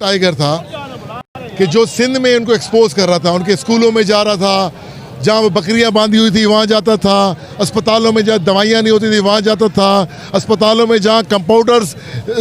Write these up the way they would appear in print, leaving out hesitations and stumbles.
Tiger था कि जो सिंध में उनको एक्सपोज कर रहा था, उनके स्कूलों में जा रहा था, जहाँ वो बकरियां बांधी हुई थी वहाँ जाता था, अस्पतालों में जहाँ दवाइयाँ नहीं होती थी वहाँ जाता था, अस्पतालों में जहाँ कंपाउंडर्स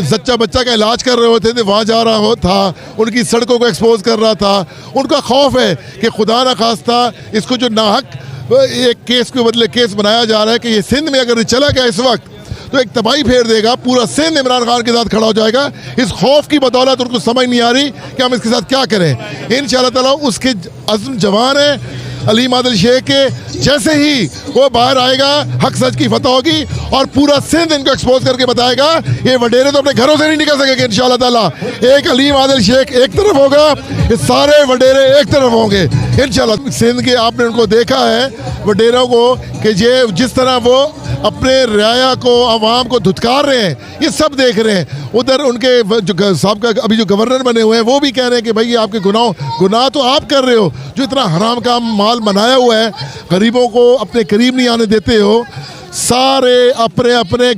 जच्चा बच्चा का इलाज कर रहे होते थे वहाँ जा रहा था, उनकी सड़कों को एक्सपोज कर रहा था। उनका खौफ है कि खुदा न खास्ता इसको जो नाहक एक केस के बदले केस बनाया जा रहा है कि ये सिंध में अगर चला गया इस वक्त तो एक तबाही फेर देगा, पूरा सिंध इमरान खान के साथ खड़ा हो जाएगा। इस खौफ की बदौलत उनको समझ नहीं आ रही कि हम इसके साथ क्या करें। इंशाअल्लाह ताला उसके अज़्म जवान है अलीम आदिल शेख के, जैसे ही वो बाहर आएगा हक सच की फतह होगी और पूरा सिंध इनको एक्सपोज करके बताएगा। ये वडेरे तो अपने घरों से नहीं निकल सकेंगे इंशाअल्लाह ताला। एक अलीम आदिल शेख एक तरफ होगा, ये सारे वडेरे एक तरफ होंगे इंशाअल्लाह। सिंध के आपने उनको देखा है वडेरों को कि ये जिस तरह वो अपने रियाया को आवाम को धुतकार रहे हैं, ये सब देख रहे हैं। उधर उनके जो साहब का अभी जो गवर्नर बने हुए हैं वो भी कह रहे हैं कि भाई आपके गुनाह तो आप कर रहे हो, जो इतना हराम का माल बनाया हुआ है, गरीबों को अपने करीब नहीं आने देते हो। सारे अपने अपने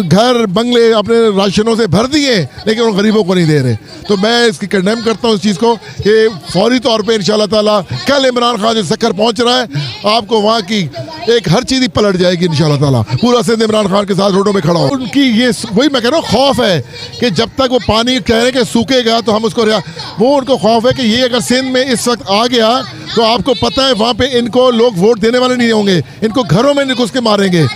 घर बंगले अपने राशनों से भर दिए लेकिन उन गरीबों को नहीं दे रहे। तो मैं इसकी कंडेम करता हूँ इस चीज़ को कि फौरी तौर पे इंशाअल्लाह ताला कल इमरान खान जो सक्कर पहुँच रहा है, आपको वहाँ की एक हर चीज़ ही पलट जाएगी इंशाअल्लाह ताला। पूरा सिंध इमरान खान के साथ रोडों में खड़ा हो। उनकी ये वही मैं कह रहा हूँ खौफ है कि जब तक वो पानी कह रहे हैं कि सूखेगा तो हम उसको वो उनको खौफ है कि ये अगर सिंध में इस वक्त आ गया तो आपको पता है वहाँ पे इनको लोग वोट देने वाले नहीं होंगे, इनको घरों में घुस के मारेंगे।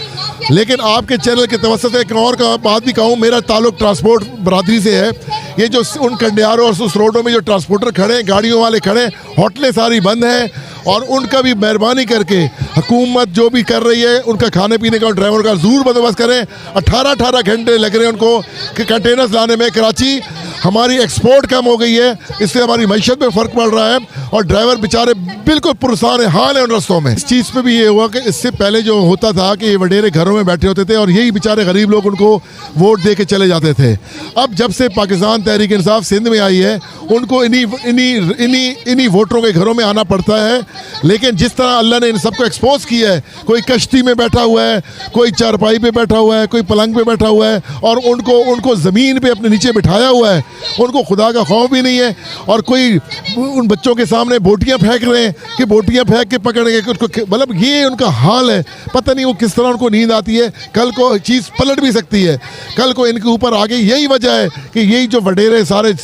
लेकिन आपके चैनल के तवज्जो से एक और का बात भी कहूँ, मेरा ताल्लुक ट्रांसपोर्ट बरादरी से है। ये जो उन कंडियारों और उस रोडों में जो ट्रांसपोर्टर खड़े हैं, गाड़ियों वाले खड़े हैं, होटलें सारी बंद हैं और उनका भी मेहरबानी करके हुकूमत जो भी कर रही है उनका खाने पीने का और ड्राइवर का ज़रूर बंदोबस्त करें। 18-18 घंटे लग रहे हैं उनको कि कंटेनर्स लाने में। कराची हमारी एक्सपोर्ट कम हो गई है, इससे हमारी मैशत में फ़र्क पड़ रहा है और ड्राइवर बेचारे बिल्कुल पुरसान हाल है उन रस्तों में। इस चीज़ पे भी ये हुआ कि इससे पहले जो होता था कि ये वडेरे घरों में बैठे होते थे और यही बेचारे गरीब लोग उनको वोट दे के चले जाते थे। अब जब से पाकिस्तान तहरीक इंसाफ सिंध में आई है उनको इन्हीं वोटरों के घरों में आना पड़ता है। लेकिन जिस तरह अल्लाह ने इन सबको एक्सपोज किया है, कोई कश्ती में बैठा हुआ है, कोई चारपाई पे बैठा हुआ है, कोई पलंग पे बैठा हुआ है और उनको ज़मीन पे अपने नीचे बिठाया हुआ है, उनको खुदा का खौफ भी नहीं है। और कोई उन बच्चों के सामने बोटियां फेंक रहे हैं कि बोटियां फेंक के पकड़ेंगे उनको, मतलब ये उनका हाल है। पता नहीं वो किस तरह उनको नींद आती है, कल को चीज़ पलट भी सकती है। कल को इनके ऊपर आगे यही वजह है कि यही जो वडेरे सारे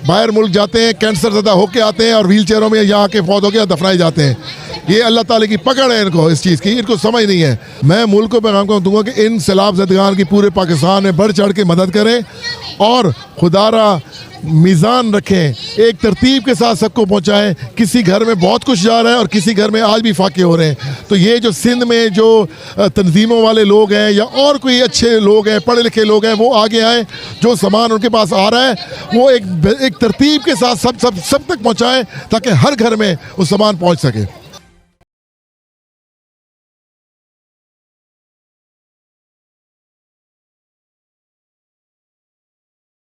बाहर मुल्क जाते हैं, कैंसर ज़दा होके आते हैं और व्हील चेयरों में यहाँ के फौत होकर दफनाए जाते हैं। ये अल्लाह ताला की पकड़ है इनको, इस चीज़ की इनको समझ नहीं है। मैं मुल्क को पैगाम दूंगा कि इन सैलाब ज़दगान की पूरे पाकिस्तान में बढ़ चढ़ के मदद करें और खुदारा मीज़ान रखें, एक तरतीब के साथ सबको पहुँचाएँ। किसी घर में बहुत कुछ जा रहा है और किसी घर में आज भी फाके हो रहे हैं। तो ये जो सिंध में जो तंजीमों वाले लोग हैं या और कोई अच्छे लोग हैं, पढ़े लिखे लोग हैं, वो आगे आएँ। जो सामान उनके पास आ रहा है वो एक तरतीब के साथ सब तक पहुँचाएँ ताकि हर घर में वो सामान पहुँच सके।